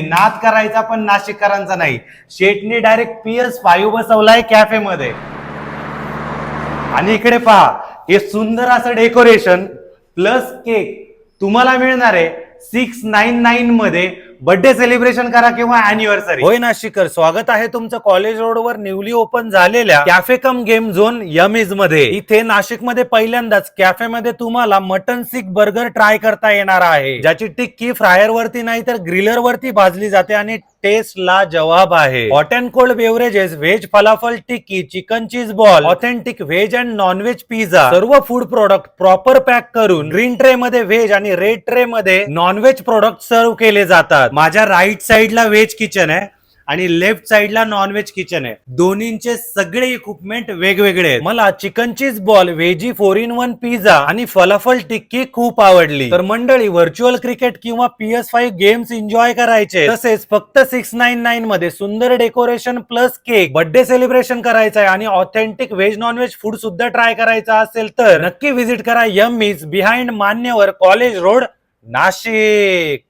नाद करायचा पण नाशिककरांचा नाही. शेटने डायरेक्ट PS5 बसवलाय कॅफे मध्ये. आणि इकडे पहा, हे सुंदर असं डेकोरेशन प्लस केक तुम्हाला मिळणार आहे 699 मध्ये. बर्थडे सेलिब्रेशन करा किंवा अॅनिव्हर्सरी. होय नाशिकर, स्वागत आहे तुमचं कॉलेज रोड वर न्यूली ओपन झालेल्या कॅफे कम गेम झोन यमीज मध्ये. इथे नाशिक मध्ये पहिल्यांदाच कॅफे मध्ये तुम्हाला मटन सीख बर्गर ट्राय करता येणार आहे, ज्याची टिक्की फ्रायर वरती नाही तर ग्रिलर वरती भाजली जाते आणि टेस्ट ला जवाब आहे. Hot and cold beverages, veg falafel tikki, chicken cheese ball, authentic veg and non veg pizza, serve food product proper pack करून ग्रीन ट्रे मध्ये व्हेज आणि रेड ट्रे मध्ये नॉन व्हेज प्रोडक्ट सर्व केले जातात. माझ्या राईट साइडला व्हेज किचन आहे आणि लेफ्ट साइडला नॉन व्हेज किचन आहे. दोन्हींचे सगळे इक्विपमेंट वेगवेगळे आहेत. मला chicken cheese ball, veggie 4-in-1 pizza आणि फलाफल टिक्की खूप आवडली. तर मंडळी, व्हर्च्युअल क्रिकेट किंवा PS5 गेम्स एन्जॉय करायचे, तसेच फक्त 699 मध्ये सुंदर decoration plus cake, birthday celebration करायचं आहे आणि authentic veg non veg food सुद्धा ट्राय करायचा असेल तर नक्की व्हिजिट करा यम्मीज, बिहाइंड मान्यवर, कॉलेज रोड, नाशिक.